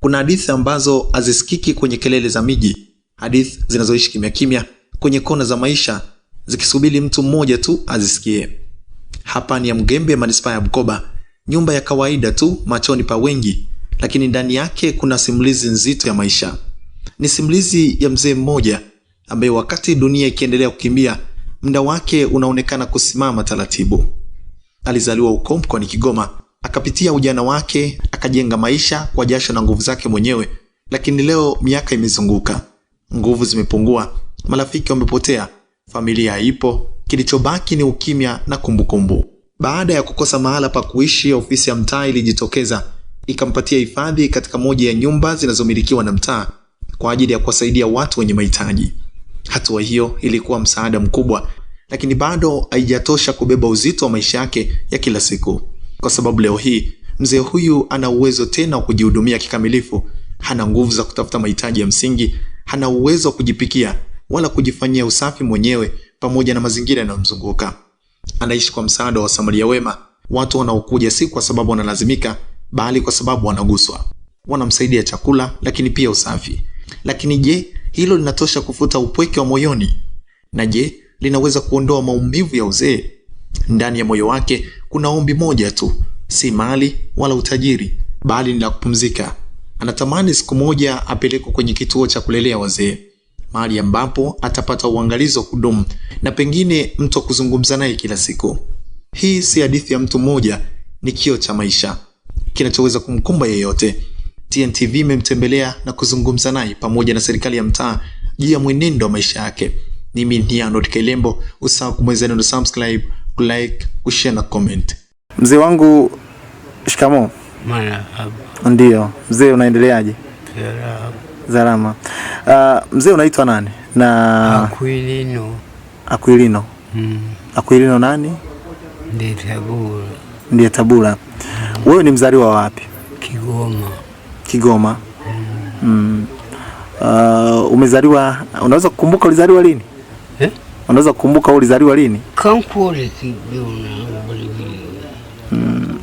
Kuna hadithi ambazo hazisikiki kwenye kelele za miji, hadithi zinazoishi kimya kimya kwenye kona za maisha, zikisubiri mtu mmoja tu azisikie. Hapa ni ya Mgembe, manispaa ya Bukoba, nyumba ya kawaida tu machoni pa wengi, lakini ndani yake kuna simulizi nzito ya maisha. Ni simulizi ya mzee mmoja ambaye wakati dunia ikiendelea kukimbia, muda wake unaonekana kusimama taratibu. Alizaliwa huko mkoani Kigoma, akapitia ujana wake, akajenga maisha kwa jasho na nguvu zake mwenyewe, lakini leo miaka imezunguka, nguvu zimepungua, marafiki wamepotea, familia haipo, kilichobaki ni ukimya na kumbukumbu. Baada ya kukosa mahala pa kuishi, ofisi ya mtaa ilijitokeza, ikampatia hifadhi katika moja ya nyumba zinazomilikiwa na mtaa kwa ajili ya kuwasaidia watu wenye mahitaji. Hatua hiyo ilikuwa msaada mkubwa, lakini bado haijatosha kubeba uzito wa maisha yake ya kila siku. Kwa sababu leo hii mzee huyu ana uwezo tena wa kujihudumia kikamilifu, hana nguvu za kutafuta mahitaji ya msingi, hana uwezo wa kujipikia wala kujifanyia usafi mwenyewe pamoja na mazingira yanayomzunguka. Anaishi kwa msaada wa Samaria wema, watu wanaokuja si kwa sababu wanalazimika, bali kwa sababu wanaguswa. Wanamsaidia chakula, lakini pia usafi. Lakini je, hilo linatosha kufuta upweke wa moyoni? Na je, linaweza kuondoa maumivu ya uzee? Ndani ya moyo wake kuna ombi moja tu, si mali wala utajiri, bali ni la kupumzika. Anatamani siku moja apelekwe kwenye kituo cha kulelea wazee, mahali ambapo atapata uangalizi wa kudumu na pengine mtu wa kuzungumza naye kila siku. Hii si hadithi ya mtu mmoja, ni kioo cha maisha kinachoweza kumkumba yeyote. TNTV imemtembelea na kuzungumza naye pamoja na serikali ya mtaa juu ya mwenendo wa maisha yake. Mimi ni Arnold Kelembo. Usahau kubonyeza neno subscribe, like, kushare na comment. Mzee wangu, shikamo. Marahaba. Ndio. Mzee, unaendeleaje? Salama. Mzee unaitwa nani? Na Aquilino. Aquilino. Aquilino nani? Ndiye Tabura. Ndiye Tabura. Wewe ni mzaliwa wapi? Kigoma. Kigoma. Umezaliwa, unaweza kukumbuka ulizaliwa lini? Unaweza kukumbuka ulizaliwa lini? Kankule Kigoma.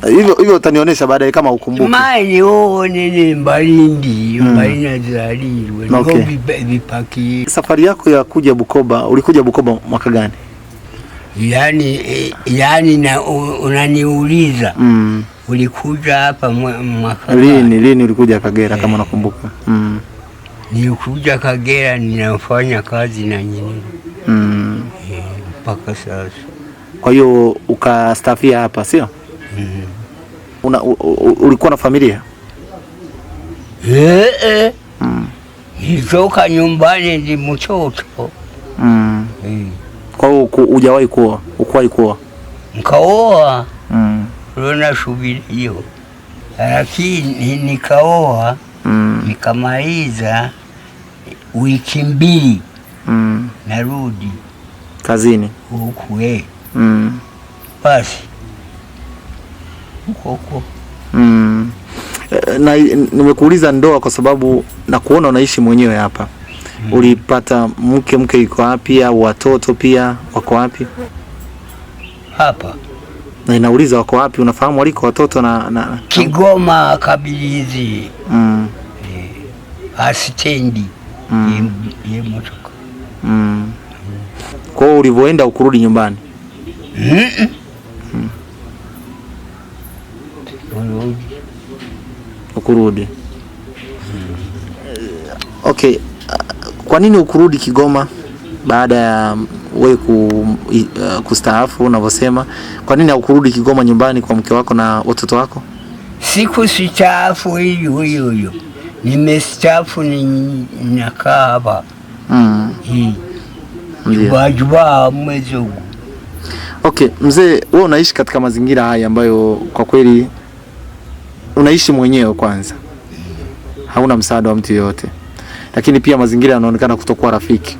Hivyo utanionyesha baadaye kama ukumbuke. Mimi ni Mbalindi, Mbalindi zaliwe. Okay. Vipaki. Safari yako ya kuja Bukoba, ulikuja Bukoba mwaka gani? Yani na unaniuliza. Ulikuja hapa mwaka lini ulikuja Kagera kama unakumbuka? Nilikuja Kagera, ninafanya kazi na nyinyi. Mpaka sasa. Kwa hiyo ukastafia hapa, sio? Ulikuwa na familia? Nilitoka nyumbani ndi mtoto. Kwa hiyo hujawahi kuoa? Ukuwahi kuoa? Nikaoa. Rona shubiri hiyo. Lakini nikaoa, nikamaliza wiki mbili. Narudi kazini huku basi huko. Na nimekuuliza ndoa kwa sababu na kuona unaishi mwenyewe hapa. Ulipata mke yuko wapi, au watoto pia wako wapi? Hapa. Na inauliza wako wapi, unafahamu waliko watoto na Kigoma Kabilizi. Asitendi. Ye motoka. Kwa hiyo ulivyoenda ukurudi nyumbani? Ukurudi. Okay. Kwa nini ukurudi Kigoma baada ya wewe kustaafu unavyosema? Kwa nini ukurudi Kigoma nyumbani kwa mke wako na watoto wako? Siku sitaafu hiyo. Nimestaafu, ninakaa hapa. Juba mwezi huu. Okay, mzee, wewe unaishi katika mazingira haya ambayo kwa kweli unaishi mwenyewe kwanza. Hauna msaada wa mtu yote. Lakini pia mazingira yanaonekana kutokuwa rafiki.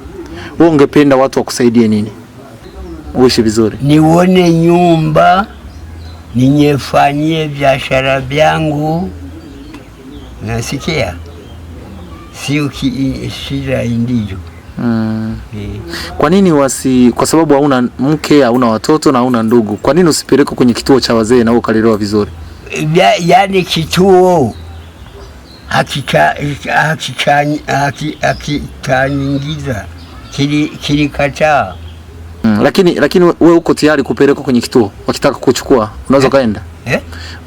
Wewe ungependa watu wakusaidie nini uishi vizuri? Nione nyumba, ninyefanyie biashara vyangu. Nasikia? Sio shida ndiyo. Kwa nini kwa sababu hauna mke, hauna watoto na hauna ndugu, kwa nini usipeleke kwenye kituo cha wazee na ukalelewa vizuri? Yani kituo akitanyingiza kilikataa. Lakini wewe uko tayari kupelekwa kwenye kituo wakitaka kuchukua, unaweza kaenda?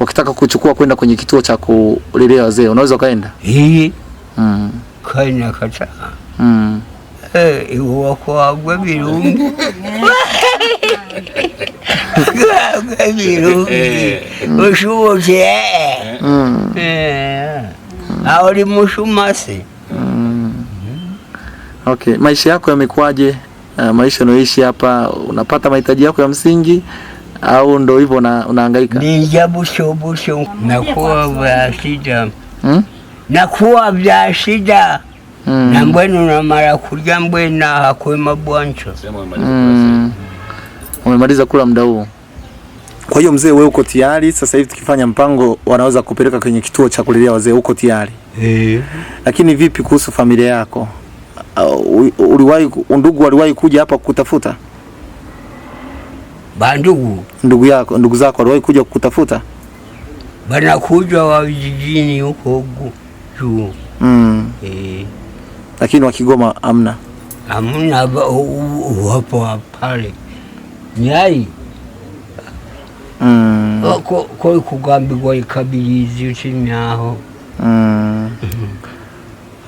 Wakitaka kuchukua kwenda kwenye kituo cha kulelea wazee, unaweza kaenda? Kaina kataa. Wako agwe birungi. Agwe birungi. Ushuoke. Aoli mushumasi. Okay, maisha yako yamekuaje? Maisha unayoishi hapa, unapata mahitaji yako ya msingi au ndo hivyo unahangaika? Ni busho nakuwa vya shida. Nakuwa vya shida. Na mbwenu na mara kuja mbwena hakwema bwancho. Umemaliza kula muda huu. Kwa hiyo mzee, wewe uko tayari sasa hivi tukifanya mpango wanaweza kupeleka kwenye kituo cha kulelea wazee, uko tayari? Lakini vipi kuhusu familia yako? Ndugu waliwahi kuja hapa kukutafuta? Ndugu zako waliwahi kuja kukutafuta? Bana kuja wa vijijini huko juu. Lakini wa Kigoma amna? Amna, wapo pale. Nyai. Kwa kugambirwa ikabilizi uchini aho.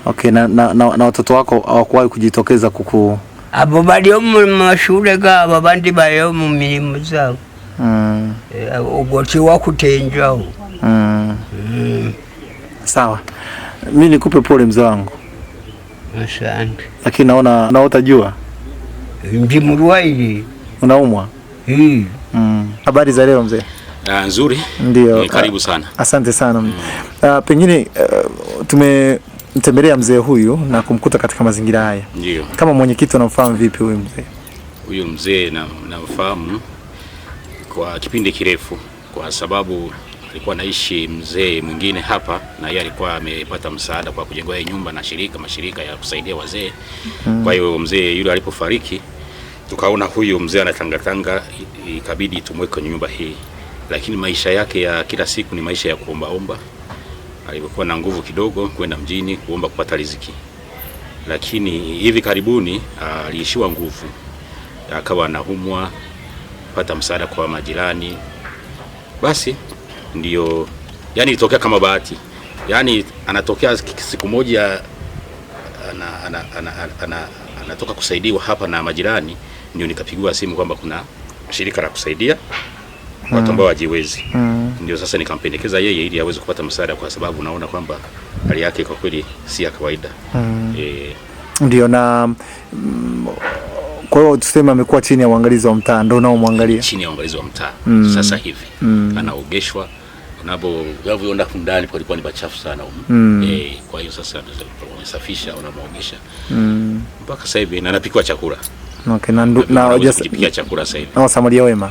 Okay, na watoto wako hawakuwahi kujitokeza kuku? Abo baliyo mu mashule gabo, abandi baliyo mu mirimo zabo. Ubwo wakutenjao. Sawa. Mimi nikupe pole mzee wangu. Asante. Lakini naona utajua. Ndi mruwaili. Unaumwa? Habari za leo mzee? Nzuri. Ndio. Karibu sana. Asante sana. Pengine tumemtembelea mzee huyu na kumkuta katika mazingira haya. Ndio. Kama mwenyekiti unamfahamu vipi huyu mzee? Huyu mzee namfahamu kwa kipindi kirefu, kwa sababu alikuwa naishi mzee mwingine hapa na yeye alikuwa amepata msaada kwa kujengwa nyumba na mashirika ya kusaidia wazee. Kwa hiyo mzee yule alipofariki tukaona huyu mzee anatangatanga, ikabidi tumweke kwenye nyumba hii. Lakini maisha yake ya kila siku ni maisha ya kuomba. Alikuwa na nguvu kidogo kwenda mjini kuomba kupata riziki. Lakini hivi karibuni aliishiwa nguvu. Akawa anahumwa, pata msaada kwa majirani. Basi ndio yani ilitokea kama bahati. Yani anatokea siku moja anatoka kusaidiwa hapa na majirani, ndio nikapigiwa simu kwamba kuna shirika la kusaidia watu ambao hawajiwezi. Ndio sasa nikampendekeza yeye ili aweze kupata msaada, kwa sababu naona kwamba hali yake kwa kweli si ya kawaida. Ndio. Na kwa hiyo tuseme amekuwa chini ya uangalizi wa mtaa, ndio unaomwangalia? Chini ya uangalizi wa mtaa. Sasa hivi anaogeshwa, unavyoona ndani palikuwa ni bachafu sana kwa hiyo sasa wamesafisha, wanamuogesha mpaka sasa hivi na anapikiwa chakula. Okay, na kujipikia chakula sasa hivi. Na wasamaria wema.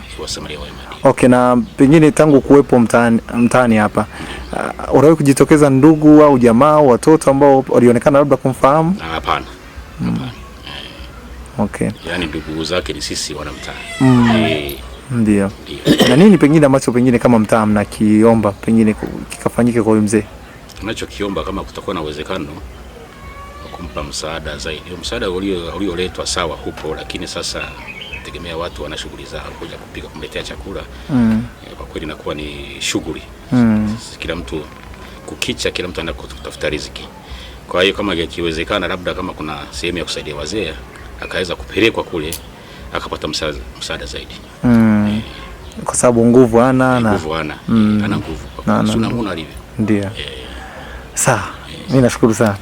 Okay, na pengine tangu kuwepo mtaani hapa unawahi kujitokeza ndugu au jamaa au watoto ambao walionekana labda kumfahamu? Hapana. Okay. Yaani ndugu zake ni sisi wanamtaa. Ndio. Na nini pengine ambacho pengine kama mtaa mnakiomba pengine kikafanyike kwa mzee? Tunachokiomba kama kutakuwa na uwezekano kumpa msaada zaidi. Msaada ulioletwa sawa hupo, lakini sasa tegemea watu wana shughuli zao, kuja kupika kumletea chakula. Kwa kweli inakuwa ni shughuli. Kila mtu kukicha, kila mtu anatafuta riziki. Kwa hiyo kama ikiwezekana, labda kama kuna sehemu ya kusaidia wazee akaweza kupelekwa kule akapata msaada zaidi. Kwa sababu nguvu ana ana nguvu. Sio namna alivyo. Ndio. Sawa. Mimi nashukuru sana.